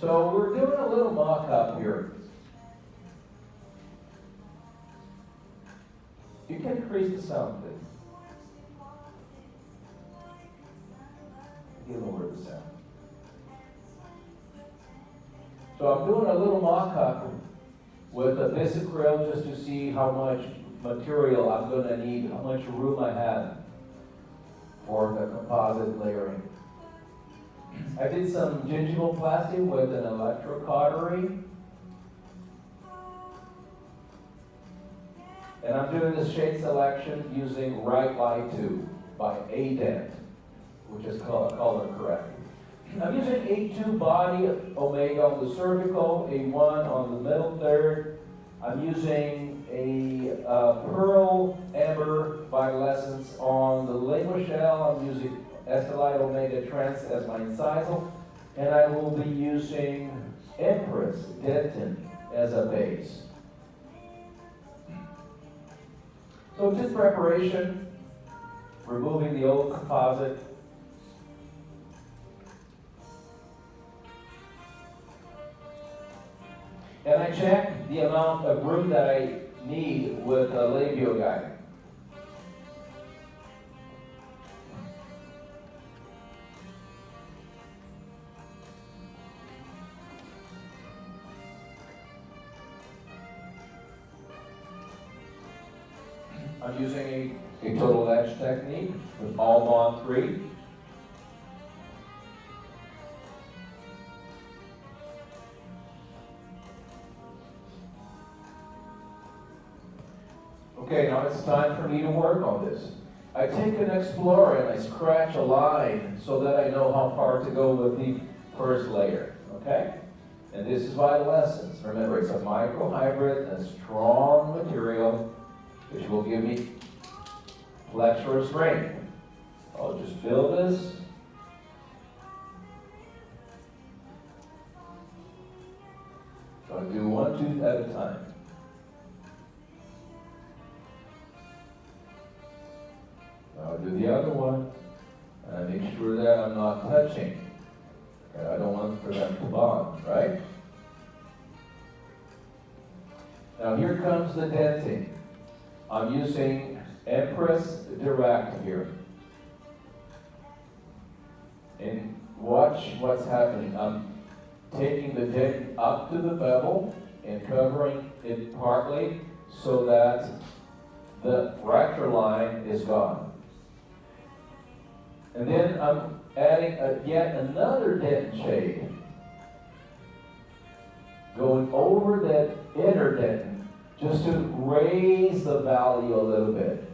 So we're doing a little mock-up here. You can increase the sound, please. You lower the sound. So I'm doing a little mock-up with a basic rail just to see how much material I'm going to need, how much room I have for the composite layering. I did some gingival plastic with an electrocautery. And I'm doing this shade selection using Right Light 2 by A-Dent, which is color correct. I'm using A2 body omega on the cervical, A1 on the middle third. I'm using a pearl amber bioluminescence on the label shell. I'm using Estelite omega trans as my incisal. And I will be using Empress dentin as a base. So just preparation, removing the old composite. And I check the amount of room that I need with a labial guide. I'm using a total edge technique with all bond 3. Okay, now it's time for me to work on this. I take an explorer and I scratch a line so that I know how far to go with the first layer, okay? And this is vital essence. Remember, it's a microhybrid, a strong material, which will give me flexural strength. I'll just build this. So I do one tooth at a time. I'll do the other one, and I make sure that I'm not touching. And I don't want for them to bond, right? Now here comes the denting. I'm using Empress Direct here. And watch what's happening. I'm taking the dent up to the bevel and covering it partly so that the fracture line is gone. And then I'm adding yet another dent shade, going over that inner dent just to raise the value a little bit.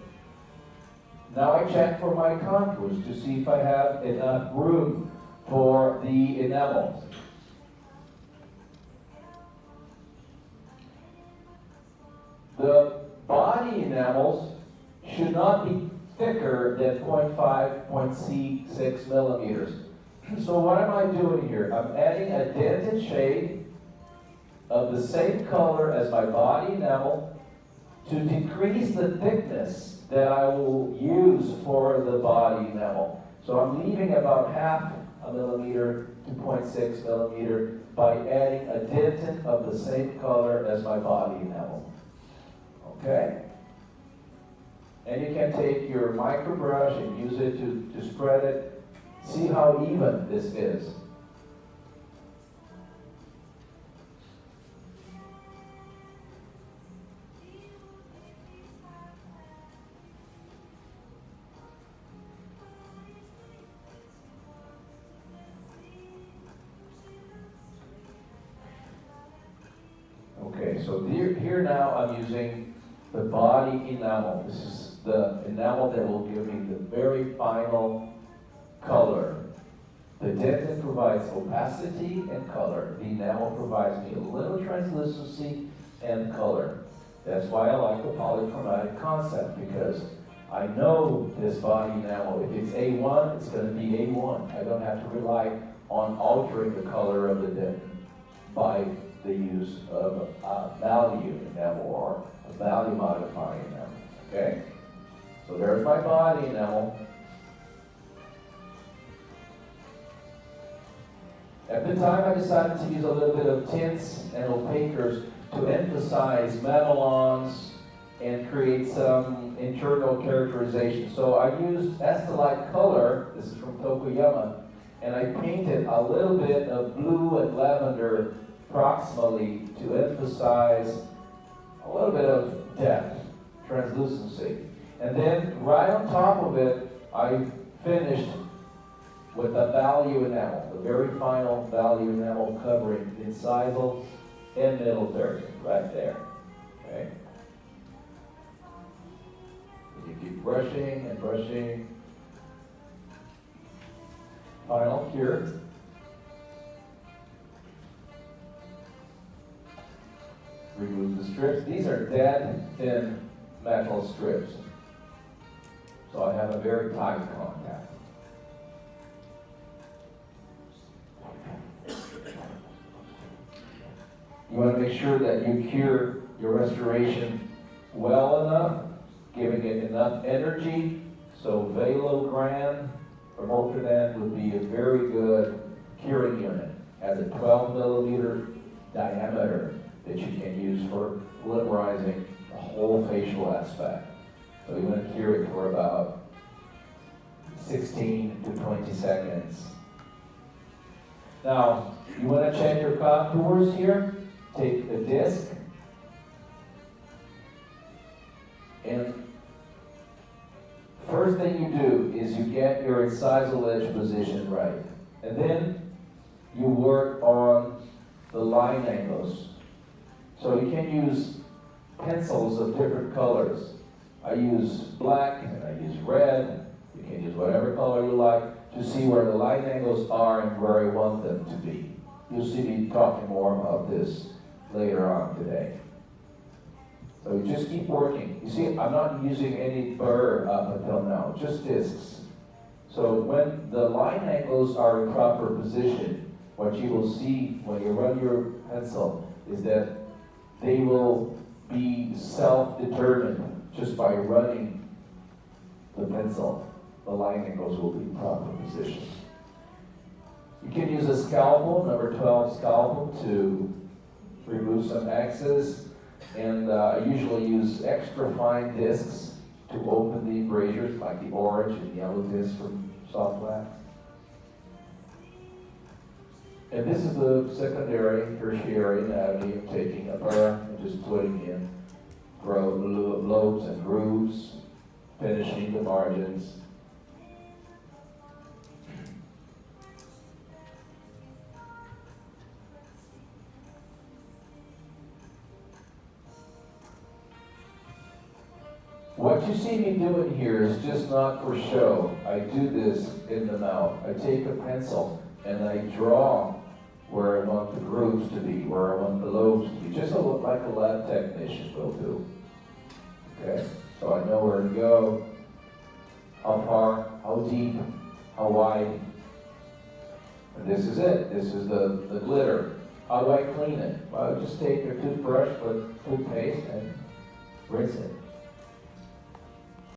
Now I check for my contours to see if I have enough room for the enamels. The body enamels should not be thicker than 0.5, 0.6 millimeters. So what am I doing here? I'm adding a dented shade of the same color as my body enamel to decrease the thickness that I will use for the body enamel. So I'm leaving about half a millimeter to 0.6 millimeter by adding a dentin of the same color as my body enamel. Okay? And you can take your micro brush and use it to spread it. See how even this is. Okay, so here now I'm using the body enamel. This is the enamel that will give me the very final color. The dentin provides opacity and color. The enamel provides me a little translucency and color. That's why I like the polychromatic concept, because I know this body enamel, if it's A1, it's going to be A1. I don't have to rely on altering the color of the dentin by the use of a value enamel or a value modifying enamel. Okay? So there's my body enamel. At the time, I decided to use a little bit of tints and opacers to emphasize metalons and create some internal characterization. So I used Estelite color, this is from Tokuyama, and I painted a little bit of blue and lavender proximally to emphasize a little bit of depth, translucency. And then right on top of it, I finished with the value enamel, the very final value enamel covering incisal and middle third, right there. Okay? You keep brushing and brushing. Final cure. Remove the strips. These are dead thin metal strips. So I have a very tight contact. You want to make sure that you cure your restoration well enough, giving it enough energy. So Velogran from Ultradan would be a very good curing unit. Has a 12 millimeter diameter that you can use for polymerizing the whole facial aspect. So you want to cure it for about 16 to 20 seconds. Now, you want to check your contours here. Take the disc and first thing you do is you get your incisal edge position right. And then you work on the line angles. So you can use pencils of different colors. I use black and I use red. You can use whatever color you like to see where the line angles are and where I want them to be. You'll see me talking more about this later on today. So you just keep working. You see, I'm not using any burr up until now, just discs. So when the line angles are in proper position, what you will see when you run your pencil is that they will be self-determined just by running the pencil. The line angles will be in proper position. You can use a scalpel, number 12 scalpel, to remove some excess. And I usually use extra fine discs to open the abrasures, like the orange and yellow discs from Soft Wax. And this is the secondary, tertiary anatomy of taking a burr and just putting in lobes and grooves, finishing the margins. What you see me doing here is just not for show. I do this in the mouth. I take a pencil and I draw where I want the grooves to be, where I want the lobes to be, just like a lab technician will do. Okay? So I know where to go, how far, how deep, how wide. And this is it. This is the glitter. How do I clean it? Well, I just take a toothbrush with toothpaste and rinse it.